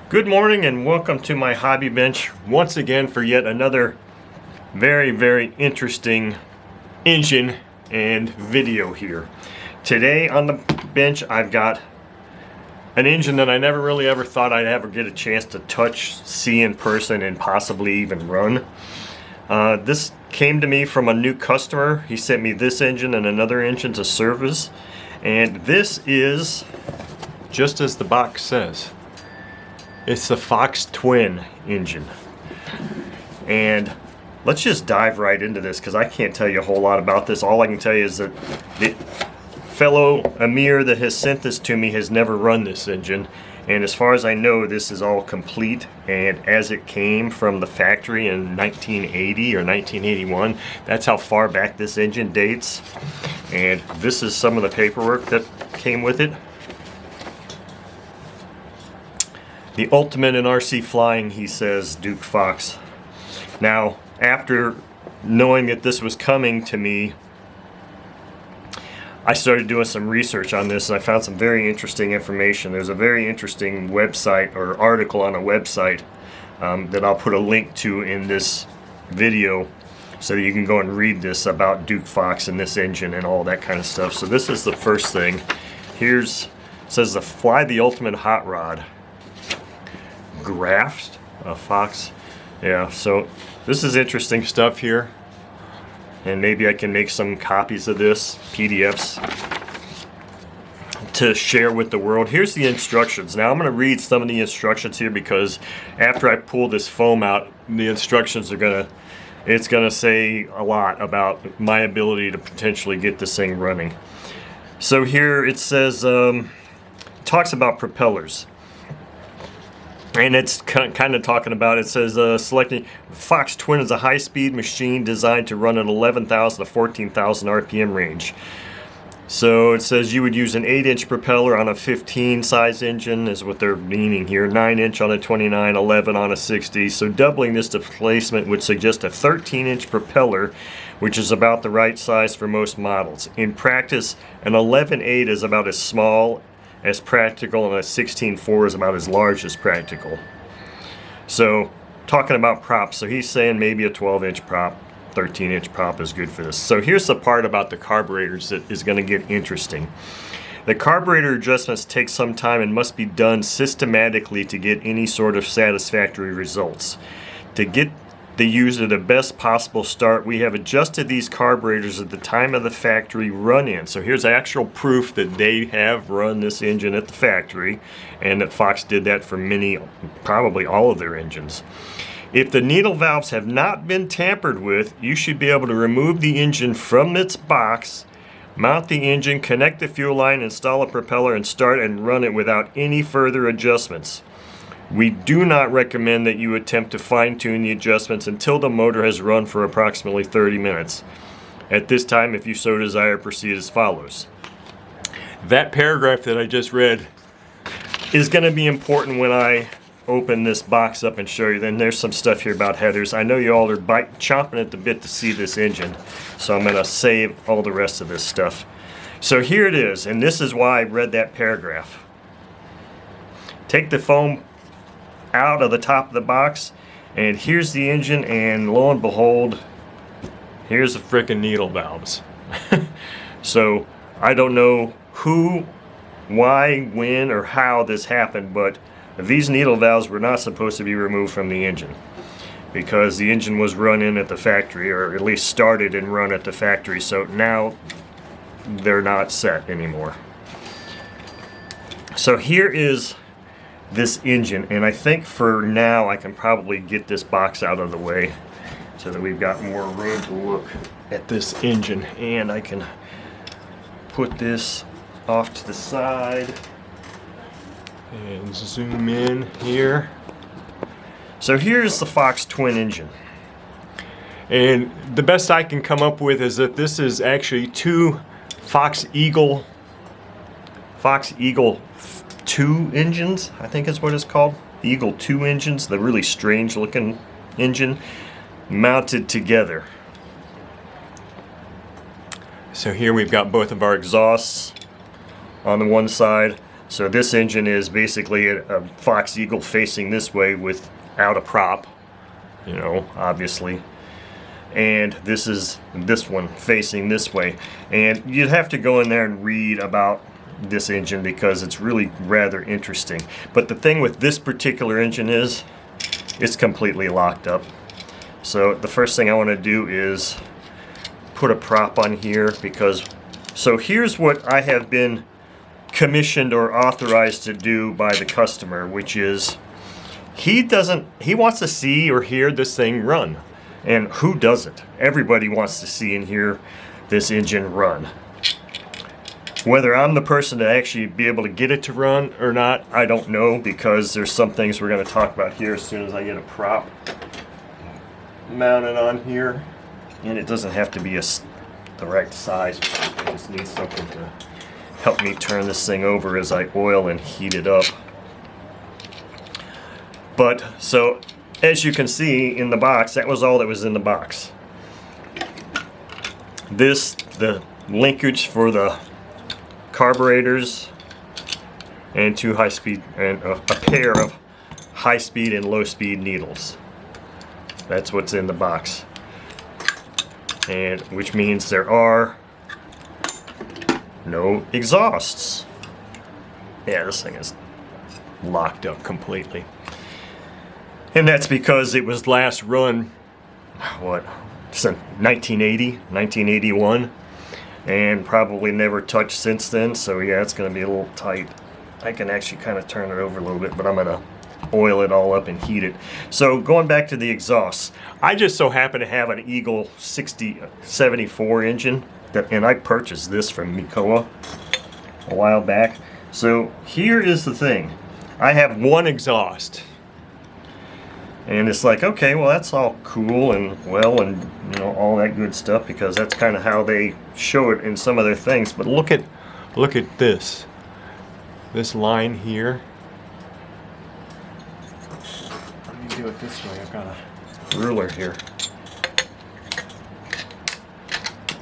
Good morning and welcome to my hobby bench once again for yet another very interesting engine and video here. Today on the bench I've got an engine that I never really ever thought I'd ever get a chance to touch, see in person, and possibly even run. This came to me from a new customer. He sent me this engine and another engine to service, and this is just as the box says. It's the Fox Twin engine. And let's just dive right into this because I can't tell you a whole lot about this. All I can tell you is that the fellow Amir that has sent this to me has never run this engine. And as far as I know, this is all complete and as it came from the factory in 1980 or 1981. That's how far back this engine dates. And this is some of the paperwork that came with it. The ultimate in RC flying, he says, Duke Fox. Now, after knowing that this was coming to me, I started doing some research on this and I found some very interesting information. There's a very interesting website or article on a website that I'll put a link to in this video so that you can go and read this about Duke Fox and this engine and all that kind of stuff. So this is the first thing. It says the Fly the Ultimate Hot Rod. Graft Fox. Yeah, so this is interesting stuff here, and maybe I can make some copies of this, PDFs, to share with the world. Here's the instructions. Now I'm going to read some of the instructions here because after I pull this foam out, the instructions are it's gonna say a lot about my ability to potentially get this thing running. So here it says, talks about propellers. And it's kind of talking about, it says, selecting Fox Twin is a high-speed machine designed to run at 11,000 to 14,000 RPM range. So it says you would use an 8-inch propeller on a 15 size engine, is what they're meaning here, 9-inch on a 29, 11 on a 60. So doubling this displacement would suggest a 13-inch propeller, which is about the right size for most models. In practice, an 11.8 is about as small as practical, and a 16.4 is about as large as practical. So, talking about props, so he's saying maybe a 12-inch prop, 13-inch prop is good for this. So here's the part about the carburetors that is going to get interesting. The carburetor adjustments take some time and must be done systematically to get any sort of satisfactory results. To get the user the best possible start, we have adjusted these carburetors at the time of the factory run-in. So here's actual proof that they have run this engine at the factory, and that Fox did that for many, probably all of their engines. If the needle valves have not been tampered with, you should be able to remove the engine from its box, mount the engine, connect the fuel line, install a propeller, and start and run it without any further adjustments. We do not recommend that you attempt to fine-tune the adjustments until the motor has run for approximately 30 minutes. At this time, if you so desire, proceed as follows. That paragraph that I just read is going to be important when I open this box up and show you. Then there's some stuff here about headers. I know you all are chomping at the bit to see this engine, so I'm going to save all the rest of this stuff. So here it is, and this is why I read that paragraph. Take the foam out of the top of the box, and here's the engine, and lo and behold, here's the frickin' needle valves. So I don't know who, why, when, or how this happened, but these needle valves were not supposed to be removed from the engine because the engine was run in at the factory, or at least started and run at the factory, so now they're not set anymore. So here is this engine, and I think for now I can probably get this box out of the way so that we've got more room to look at this engine, and I can put this off to the side and zoom in here. So here's the Fox Twin engine, and the best I can come up with is that this is actually two Fox Eagle 2 engines, I think is what it's called. Eagle 2 engines, the really strange looking engine, mounted together. So here we've got both of our exhausts on the one side. So this engine is basically a Fox Eagle facing this way without a prop, you know, obviously. And this is this one facing this way. And you'd have to go in there and read about this engine because it's really rather interesting. But the thing with this particular engine is it's completely locked up. So the first thing I want to do is put a prop on here because, so here's what I have been commissioned or authorized to do by the customer, which is he wants to see or hear this thing run. And who doesn't? Everybody wants to see and hear this engine run. Whether I'm the person to actually be able to get it to run or not, I don't know, because there's some things we're going to talk about here as soon as I get a prop mounted on here. And it doesn't have to be the right size. I just need something to help me turn this thing over as I oil and heat it up. But so as you can see in the box, that was all that was in the box. The linkage for the carburetors and two high-speed and a pair of high-speed and low-speed needles. That's what's in the box. And which means there are no exhausts. Yeah, this thing is locked up completely. And that's because it was last run, what, since 1980, 1981, and probably never touched since then. So yeah, it's going to be a little tight. I can actually kind of turn it over a little bit, but I'm going to oil it all up and heat it. So going back to the exhausts, I just so happen to have an Eagle 74 engine, and I purchased this from Mikoa a while back. So here is the thing. I have one exhaust. And it's like, okay, well, that's all cool and well and, you know, all that good stuff, because that's kind of how they show it in some of their things. But look at this line here. Let me do it this way. I've got a ruler here.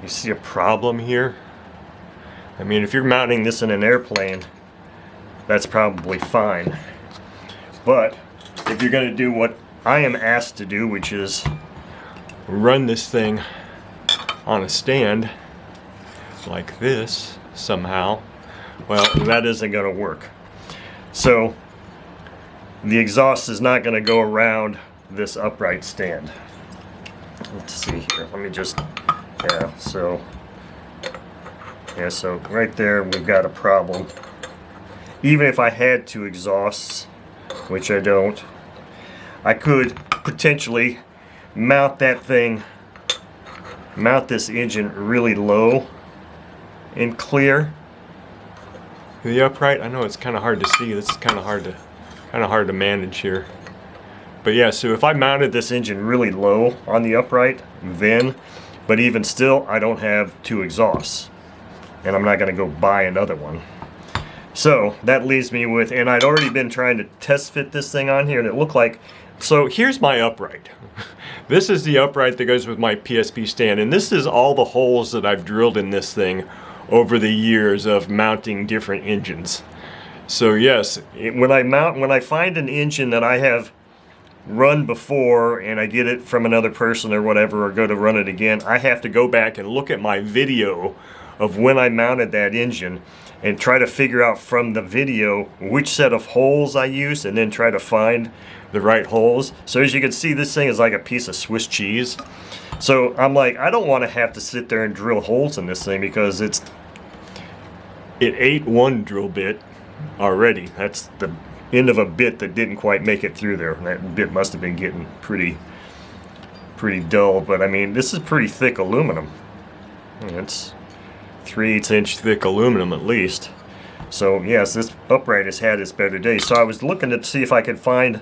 You see a problem here? I mean, if you're mounting this in an airplane, that's probably fine. But if you're going to do what I am asked to do, which is run this thing on a stand like this somehow, well, that isn't going to work. So the exhaust is not going to go around this upright stand. Let's see here. Let me just, so right there we've got a problem. Even if I had two exhausts, which I don't, I could potentially mount this engine really low and clear the upright. I know it's kind of hard to see. This is kind of hard to manage here. But yeah, so if I mounted this engine really low on the upright, but even still, I don't have two exhausts, and I'm not going to go buy another one. So that leaves me with, and I'd already been trying to test fit this thing on here, and it looked like, so here's my upright. This is the upright that goes with my PSP stand, and this is all the holes that I've drilled in this thing over the years of mounting different engines. So yes, when I find an engine that I have run before and I get it from another person or whatever, or go to run it again, I have to go back and look at my video of when I mounted that engine and try to figure out from the video which set of holes I used, and then try to find the right holes. So as you can see, this thing is like a piece of Swiss cheese. So I'm like, I don't want to have to sit there and drill holes in this thing, because it ate one drill bit already. That's the end of a bit that didn't quite make it through there. That bit must have been getting pretty dull, but I mean, this is pretty thick aluminum. It's 3/8 inch thick aluminum at least. So yes, this upright has had its better days. So I was looking to see if I could find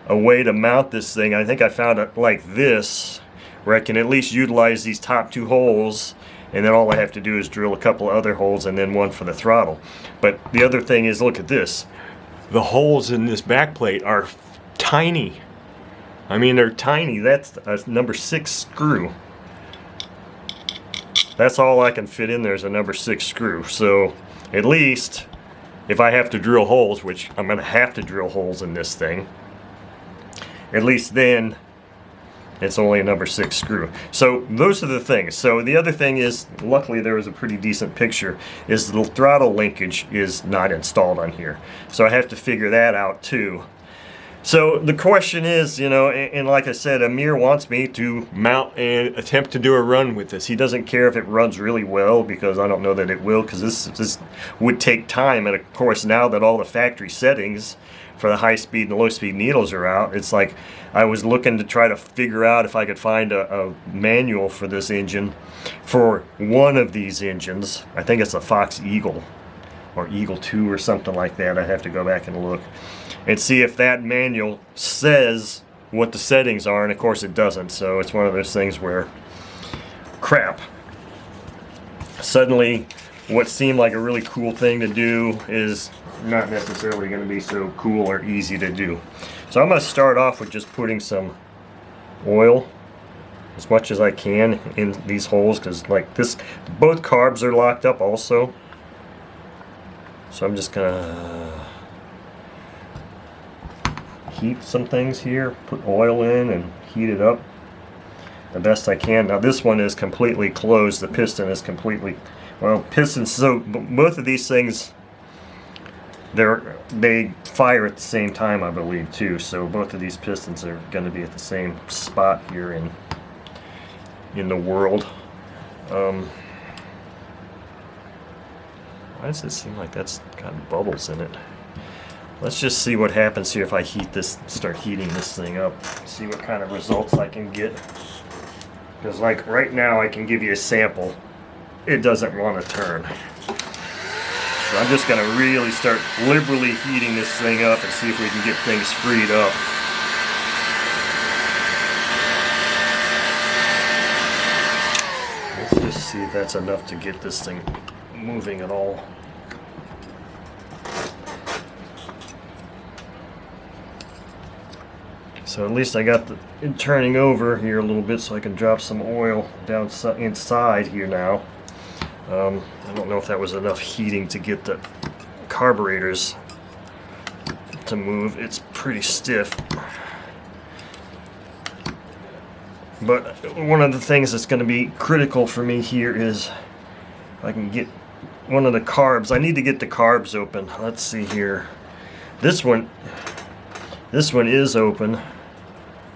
a way to mount this thing. I think I found it like this, where I can at least utilize these top two holes, and then all I have to do is drill a couple other holes and then one for the throttle. But the other thing is, look at this. The holes in this back plate are tiny. I mean, they're tiny. That's a number 6 screw. That's all I can fit in there is a number 6 screw. So at least if I have to drill holes, which I'm going to have to drill holes in this thing, at least then it's only a number 6 screw. So those are the things. So the other thing is, luckily there was a pretty decent picture, is the throttle linkage is not installed on here. So I have to figure that out too. So the question is, you know, and like I said, Amir wants me to mount and attempt to do a run with this. He doesn't care if it runs really well, because I don't know that it will, because this would take time. And of course, now that all the factory settings for the high speed and low speed needles are out, it's like I was looking to try to figure out if I could find a manual for this engine for one of these engines. I think it's a Fox Eagle or Eagle 2 or something like that. I have to go back and look and see if that manual says what the settings are, and of course it doesn't. So it's one of those things where, crap, suddenly what seemed like a really cool thing to do is not necessarily going to be so cool or easy to do. So I'm going to start off with just putting some oil as much as I can in these holes, because like this, both carbs are locked up also. So I'm just going to heat some things here, put oil in and heat it up the best I can. Now this one is completely closed. The piston is completely, well, pistons, so both of these things, they fire at the same time, I believe, too. So both of these pistons are going to be at the same spot here in the world. Why does it seem like that's got bubbles in it? Let's just see what happens here if I start heating this thing up. See what kind of results I can get. Because like right now I can give you a sample. It doesn't want to turn. So I'm just going to really start liberally heating this thing up and see if we can get things freed up. Let's just see if that's enough to get this thing moving at all. So at least I got it turning over here a little bit, so I can drop some oil down inside here now. I don't know if that was enough heating to get the carburetors to move. It's pretty stiff. But one of the things that's going to be critical for me here is if I can get one of the carbs. I need to get the carbs open. Let's see here. This one is open.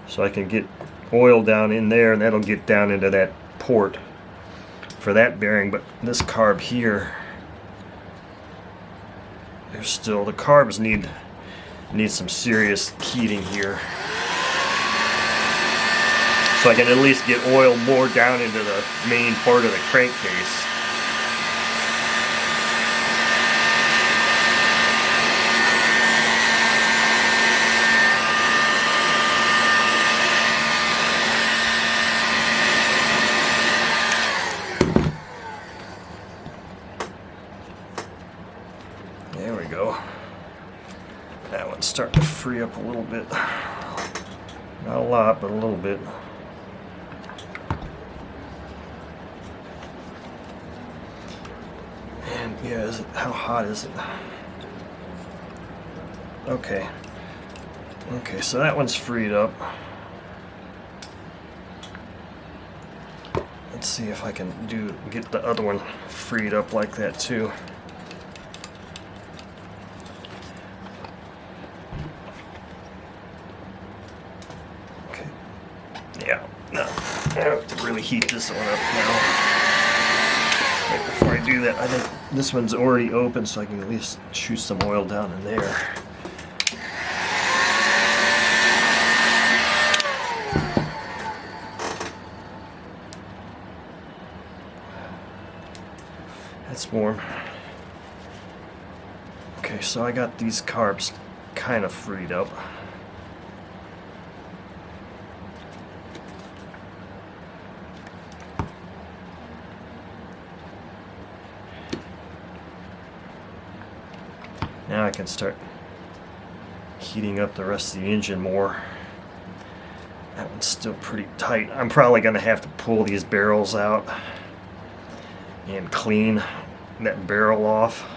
So I can get oil down in there, and that'll get down into that port for that bearing. But this carb here, there's still, the carbs need some serious heating here. So I can at least get oil more down into the main part of the crankcase. There we go. That one's starting to free up a little bit. Not a lot, but a little bit. And yeah, how hot is it? Okay. Okay, so that one's freed up. Let's see if I can get the other one freed up like that too. Yeah, no, I have to really heat this one up now. Right before I do that, I think this one's already open, so I can at least shoot some oil down in there. That's warm. Okay, so I got these carbs kind of freed up. Now I can start heating up the rest of the engine more. That one's still pretty tight. I'm probably going to have to pull these barrels out and clean that barrel off.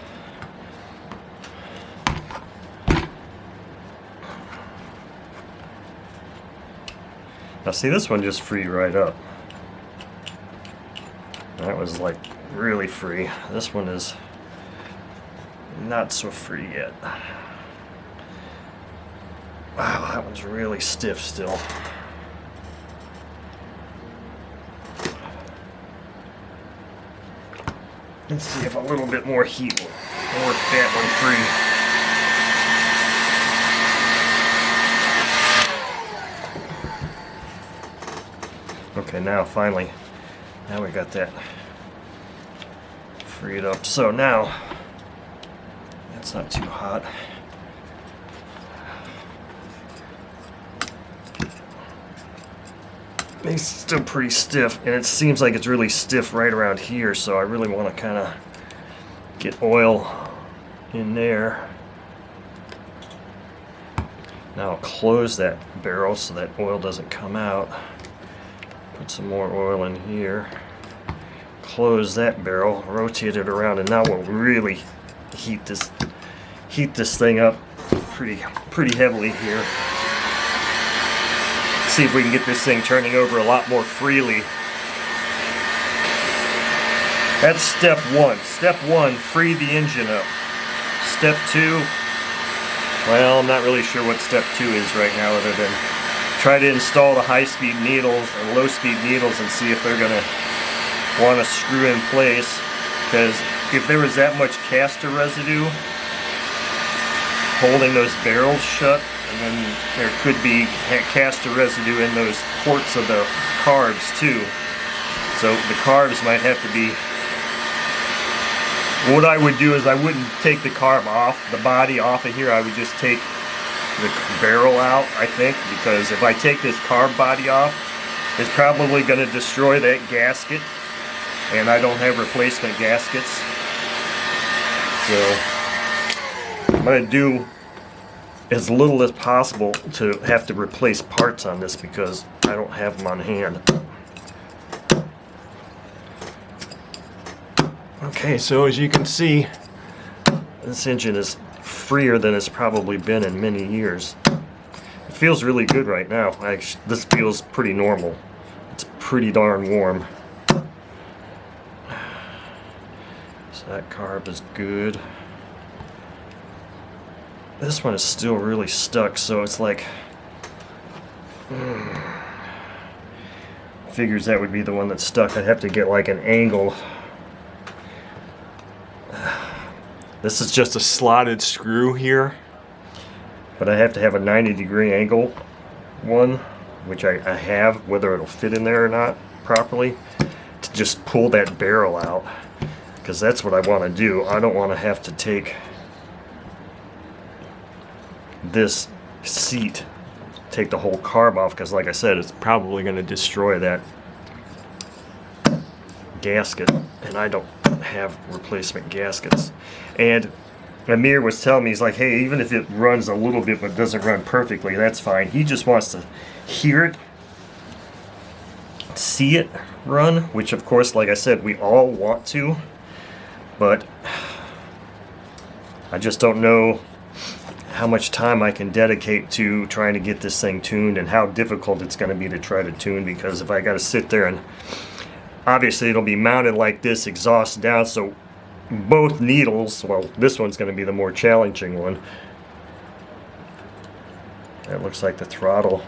Now see, this one just freed right up. That was like really free. This one is not so free yet. Wow, that one's really stiff still. Let's see if a little bit more heat will work that one free. Okay, now finally, now we got that freed up. So now, that's not too hot. It's still pretty stiff, and it seems like it's really stiff right around here, so I really want to kind of get oil in there. Now I'll close that barrel so that oil doesn't come out. Put some more oil in here. Close that barrel, rotate it around, and now we'll really heat this thing up pretty heavily here. See if we can get this thing turning over a lot more freely. That's step one. Step one, free the engine up. Step two, well, I'm not really sure what step two is right now, other than try to install the high-speed needles and low-speed needles and see if they're gonna want to screw in place. Because if there was that much caster residue holding those barrels shut, and then there could be caster residue in those ports of the carbs too. So the carbs might have to be... What I would do is I wouldn't take the carb off, the body off of here. I would just take the barrel out, I think, because if I take this carb body off, it's probably going to destroy that gasket, and I don't have replacement gaskets. So I'm going to do as little as possible to have to replace parts on this because I don't have them on hand. Okay, so as you can see, this engine is freer than it's probably been in many years. It feels really good right now. Actually, this feels pretty normal. It's pretty darn warm. So that carb is good. This one is still really stuck, so it's like... Figures that would be the one that's stuck. I'd have to get like an angle. This is just a slotted screw here, but I have to have a 90-degree angle one, which I have, whether it'll fit in there or not properly, to just pull that barrel out, because that's what I want to do. I don't want to have to take this seat, take the whole carb off, because like I said, it's probably going to destroy that gasket, and I don't have replacement gaskets. And Amir was telling me, he's like, hey, even if it runs a little bit but doesn't run perfectly, that's fine. He just wants to hear it, see it run, which of course, like I said, we all want to, but I just don't know how much time I can dedicate to trying to get this thing tuned, and how difficult it's going to be to try to tune, because if I got to sit there, and obviously it'll be mounted like this, exhaust down, so both needles, well, this one's going to be the more challenging one. That looks like the throttle,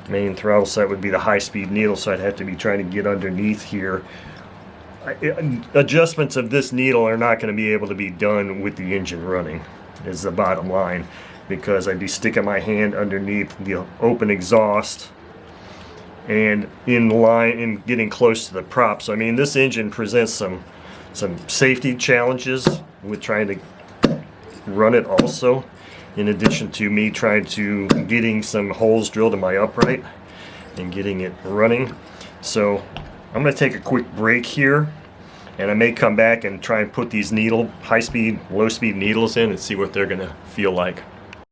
main throttle set would be the high-speed needle, so I'd have to be trying to get underneath here. Adjustments of this needle are not going to be able to be done with the engine running, is the bottom line, because I'd be sticking my hand underneath the open exhaust and in line and getting close to the prop. So I mean, this engine presents some safety challenges with trying to run it also, in addition to me trying to getting some holes drilled in my upright and getting it running. So I'm going to take a quick break here, and I may come back and try and put these high-speed, low-speed needles in and see what they're going to feel like.